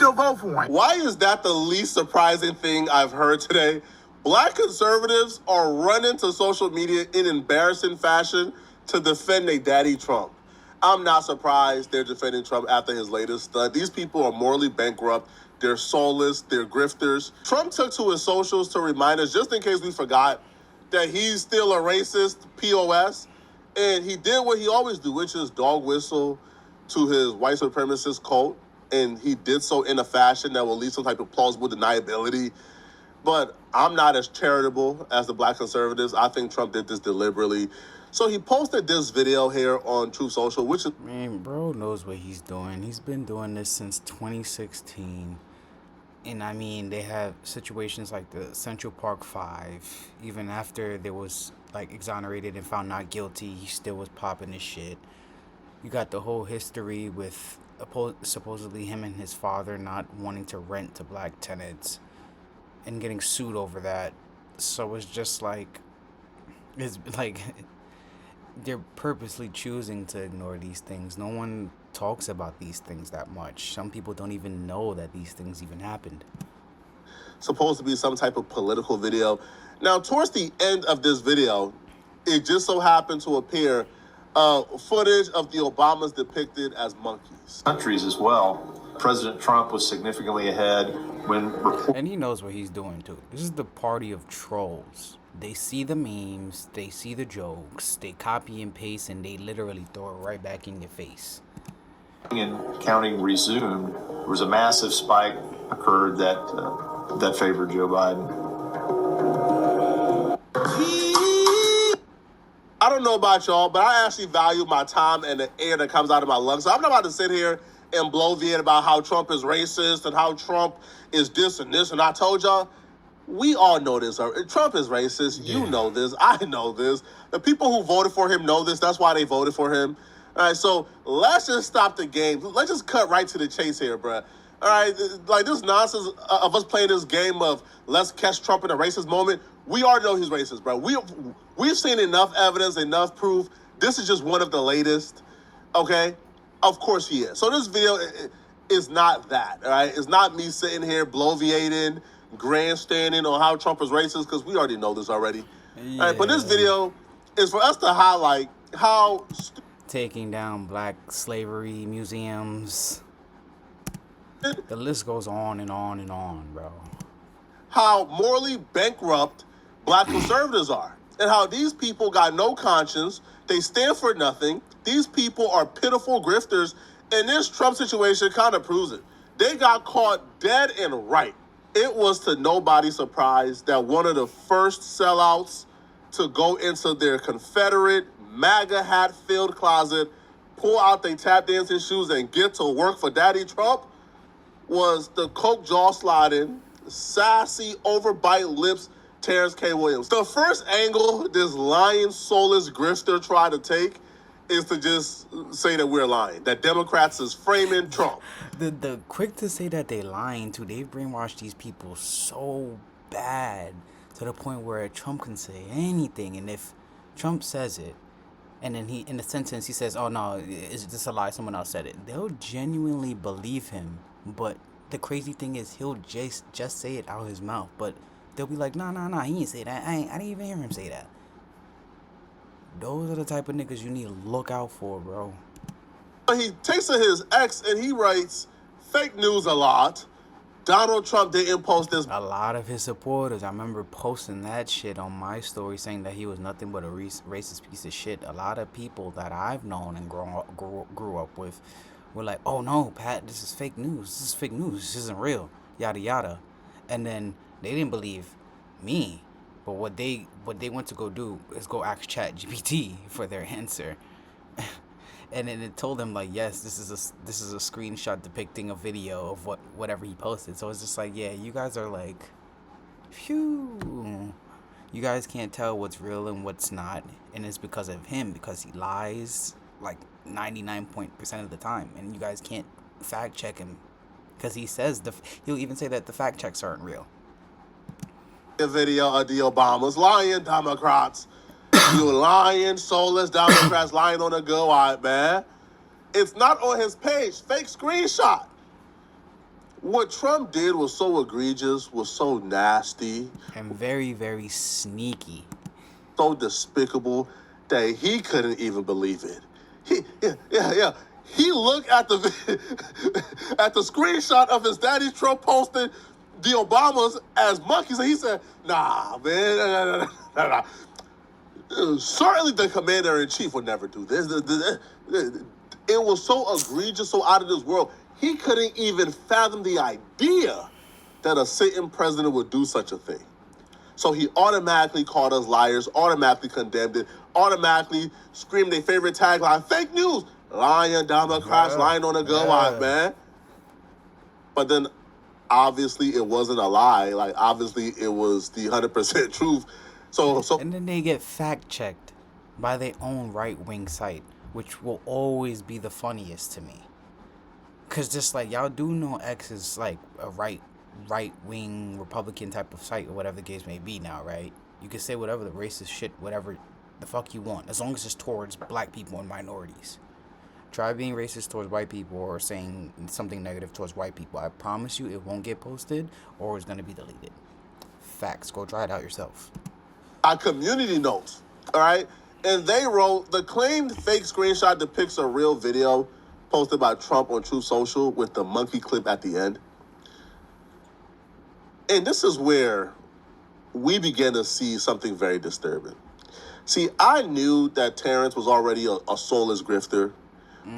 still vote for him. Why is that the least surprising thing I've heard today? Black conservatives are running to social media in embarrassing fashion to defend their daddy Trump. I'm not surprised they're defending Trump after his latest stunt. These people are morally bankrupt. They're soulless. They're grifters. Trump took to his socials to remind us, just in case we forgot, that he's still a racist POS. And he did what he always do, which is dog whistle to his white supremacist cult. And he did so in a fashion that will leave some type of plausible deniability. But I'm not as charitable as the black conservatives. I think Trump did this deliberately. So he posted this video here on Truth Social, which is... Man, bro knows what he's doing. He's been doing this since 2016. And I mean, they have situations like the Central Park 5. Even after they was like exonerated and found not guilty, he still was popping his shit. You got the whole history with supposedly him and his father not wanting to rent to black tenants and getting sued over that. So it's just like, it's like they're purposely choosing to ignore these things. No one talks about these things that much. Some people don't even know that these things even happened. Supposed to be some type of political video. Now, towards the end of this video, it just so happened to appear footage of the Obamas depicted as monkeys. Countries as well. President Trump was significantly ahead when and he knows what he's doing too. This is the party of trolls. They see the memes, they see the jokes, they copy and paste, and they literally throw it right back in your face. and counting resumed, there was a massive spike occurred that favored Joe Biden. I don't know about y'all, but I actually value my time and the air that comes out of my lungs. So I'm not about to sit here and bloviate about how Trump is racist and how Trump is this and this. And I told y'all, we all know this. Trump is racist. Yeah. You know this. I know this. The people who voted for him know this. That's why they voted for him. All right, so let's just stop the game. Let's just cut right to the chase here, bruh. All right, like this nonsense of us playing this game of let's catch Trump in a racist moment. We already know he's racist, bro. We've seen enough evidence, enough proof. This is just one of the latest, okay? Of course he is. So this video is not that, all right? It's not me sitting here bloviating, grandstanding on how Trump is racist, because we already know this already. Yeah. All right, but this video is for us to highlight how... taking down black slavery museums. The list goes on and on and on, bro. How morally bankrupt black conservatives are. And how these people got no conscience. They stand for nothing. These people are pitiful grifters. And this Trump situation kind of proves it. They got caught dead and right. It was to nobody's surprise that one of the first sellouts to go into their Confederate MAGA hat-filled closet, pull out their tap dancing shoes and get to work for Daddy Trump was the coke jaw sliding, sassy, overbite lips Terrence K. Williams. The first angle this lying, soulless grifter tried to take is to just say that we're lying, that Democrats is framing Trump. The quick to say that they lying too, they've brainwashed these people so bad to the point where Trump can say anything, and if Trump says it, and then he, in the sentence, he says, oh no, is this a lie? Someone else said it. They'll genuinely believe him. But the crazy thing is he'll just say it out of his mouth. But they'll be like, nah, he didn't say that. I didn't even hear him say that. Those are the type of niggas you need to look out for, bro. He takes to his ex and he writes fake news a lot. Donald Trump didn't post this. A lot of his supporters, I remember posting that shit on my story saying that he was nothing but a racist piece of shit. A lot of people that I've known and grew up with were like, oh no, Pat, this is fake news. This is fake news. This isn't real. Yada, yada. And then they didn't believe me. But what they went to go do is go ask ChatGPT for their answer. And then it told them like, yes, this is a screenshot depicting a video of whatever he posted. So it's just like, yeah, you guys are like, phew. You guys can't tell what's real and what's not, and it's because of him, because he lies like 99% of the time, and you guys can't fact check him because he says he'll even say that the fact checks aren't real. The video of the Obamas lying Democrats. You lying, soulless Democrats lying on a good white man. It's not on his page. Fake screenshot. what Trump did was so egregious, was so nasty, And very, very sneaky. so despicable that he couldn't even believe it. Yeah. He looked at the at the screenshot of his daddy Trump posting the Obamas as monkeys, and he said, "Nah, man, nah. Certainly the commander in chief would never do this. It was so egregious, so out of this world. He couldn't even fathom the idea that a sitting president would do such a thing. So he automatically called us liars, automatically condemned it, automatically screamed their favorite tagline, fake news, lying Democrats, lying on the gun line, man. But then obviously it wasn't a lie. Like, obviously it was the 100% truth. So And then they get fact checked by their own right wing site, which will always be the funniest to me. Cause just like y'all do know X is like a right wing Republican type of site or whatever the case may be now, right? You can say whatever the racist shit, whatever the fuck you want, as long as it's towards black people and minorities. Try being racist towards white people or saying something negative towards white people. I promise you it won't get posted or it's gonna be deleted. Facts. Go try it out yourself. community notes, all right? And they wrote, the claimed fake screenshot depicts a real video posted by Trump on Truth Social with the monkey clip at the end. And this is where we began to see something very disturbing. See, I knew that Terrence was already a soulless grifter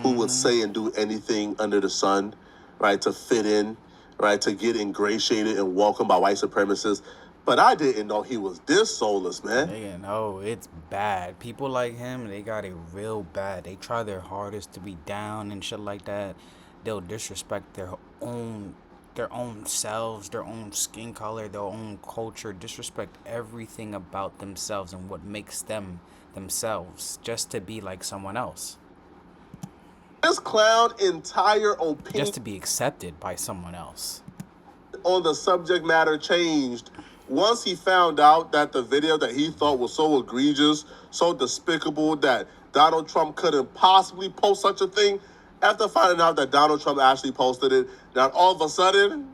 who would say and do anything under the sun, right, to fit in, right, to get ingratiated and welcomed by white supremacists. But I didn't know he was this soulless, man. Nigga, no, it's bad. People like him, they got it real bad. They try their hardest to be down and shit like that. They'll disrespect their own selves, their own skin color, their own culture, disrespect everything about themselves and what makes them themselves just to be like someone else. This clown entire opinion Just to be accepted by someone else. on the subject matter changed once he found out that the video that he thought was so egregious, so despicable that Donald Trump couldn't possibly post such a thing. After finding out that Donald Trump actually posted it, now all of a sudden,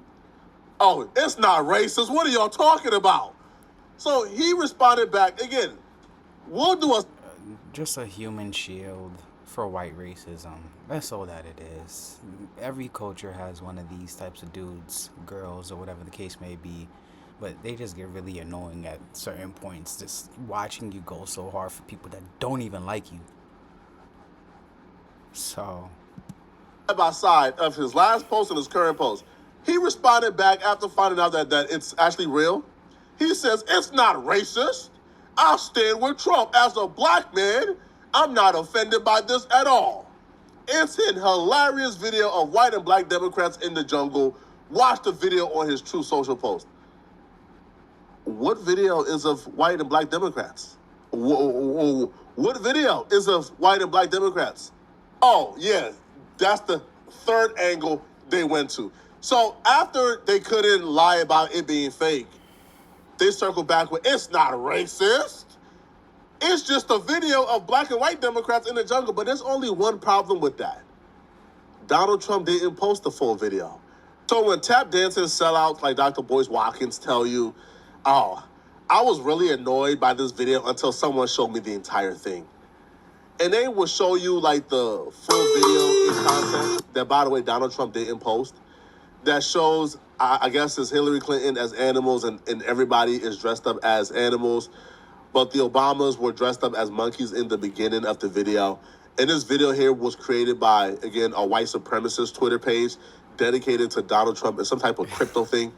oh, it's not racist. What are y'all talking about? So he responded back again. We'll do a Just a human shield for white racism. That's all that it is. Every culture has one of these types of dudes, girls, or whatever the case may be. But they just get really annoying at certain points, just watching you go so hard for people that don't even like you. So, side by side of his last post and his current post. He responded back after finding out that it's actually real. He says, it's not racist. I stand with Trump. As a black man, I'm not offended by this at all. It's an hilarious video of white and black Democrats in the jungle. Watch the video on his Truth Social post. What video is of white and black Democrats? What video is of white and black Democrats? Oh, yeah, that's the third angle they went to. So after they couldn't lie about it being fake, they circled back with, it's not racist. It's just a video of black and white Democrats in the jungle. But there's only one problem with that. Donald Trump didn't post the full video. So when tap dancing sellouts like Dr. Boyce Watkins tell you, oh, I was really annoyed by this video until someone showed me the entire thing. And they will show you like the full video in content that, by the way, Donald Trump didn't post. That shows, I guess, it's Hillary Clinton as animals and everybody is dressed up as animals. But the Obamas were dressed up as monkeys in the beginning of the video. And this video here was created by, again, a white supremacist Twitter page dedicated to Donald Trump and some type of crypto thing.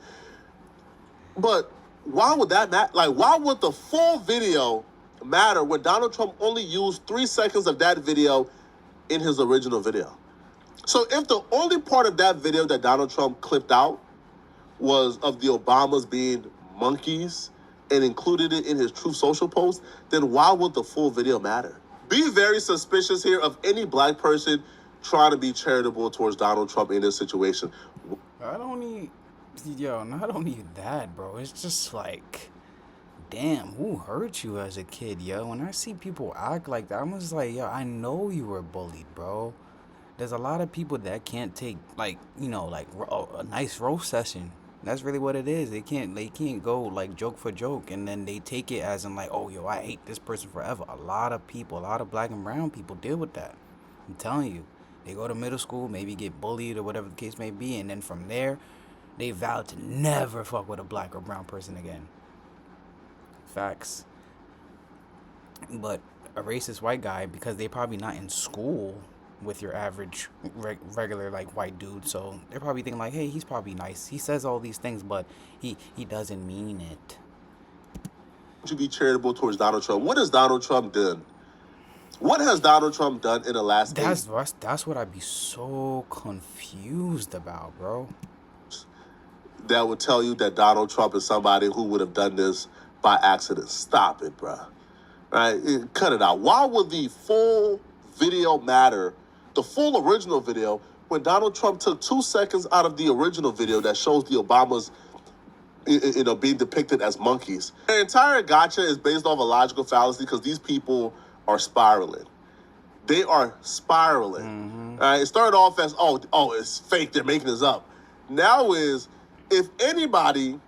But why would that matter? Like, why would the full video matter when Donald Trump only used 3 seconds of that video in his original video? So if the only part of that video that Donald Trump clipped out was of the Obamas being monkeys and included it in his Truth Social post, then why would the full video matter? Be very suspicious here of any black person trying to be charitable towards Donald Trump in this situation. not only that, bro. It's just like, damn, who hurt you as a kid, yo? When I see people act like that, I'm just like, yo, I know you were bullied, bro. there's a lot of people that can't take like like a nice roast session. That's really what it is. They can't go like joke for joke, and then they take it as in like, oh yo, I hate this person forever. A lot of people, a lot of black and brown people deal with that. I'm telling you, they go to middle school, maybe get bullied or whatever the case may be, and then from there, they vow to never fuck with a black or brown person again. Facts. But a racist white guy, because they probably not in school with your average regular like white dude, so they're probably thinking like, hey, he's probably nice, he says all these things, but he doesn't mean it. To be charitable towards Donald Trump. What has Donald Trump done? What has Donald Trump done in the last That's what I'd be so confused about, bro. that would tell you that Donald Trump is somebody who would have done this by accident? Stop it, bruh. Right? Cut it out. Why would the full video matter? The full original video, when Donald Trump took 2 seconds out of the original video that shows the Obamas, being depicted as monkeys. Their entire gotcha is based off a logical fallacy because these people are spiraling. They are spiraling. It started off as, oh, it's fake, they're making this up. Now is, if anybody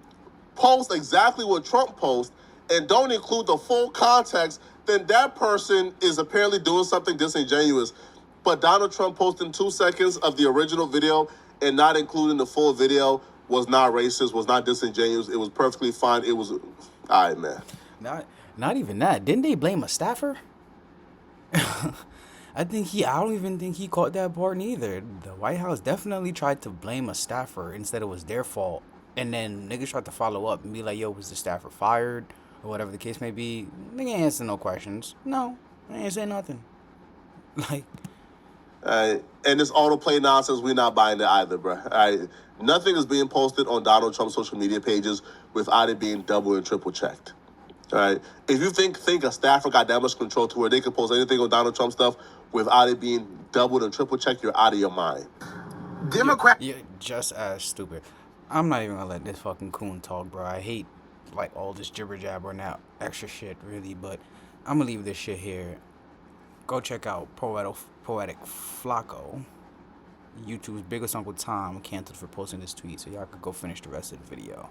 posts exactly what Trump posts and don't include the full context, then that person is apparently doing something disingenuous. But Donald Trump posting 2 seconds of the original video and not including the full video was not racist, was not disingenuous. It was perfectly fine. It was, all right, man. Not even that. Didn't they blame a staffer? I don't even think he caught that part neither. The White House definitely tried to blame a staffer instead it was their fault. And then niggas tried to follow up and be like, yo, was the staffer fired? Or whatever the case may be. Nigga ain't answer no questions. No, I ain't say nothing. Like, and this autoplay nonsense, we're not buying it either, bro. Nothing is being posted on Donald Trump's social media pages without it being double and triple checked. All right. If you think a staffer got that much control to where they can post anything on Donald Trump stuff without it being doubled and triple checked, you're out of your mind. you're just as stupid. I'm not even gonna let this fucking coon talk, bro. I hate like all this jibber jabber and that extra shit, really. But I'm gonna leave this shit here. Go check out Poetic Flacco. YouTube's biggest Uncle Tom canceled for posting this tweet, so y'all could go finish the rest of the video.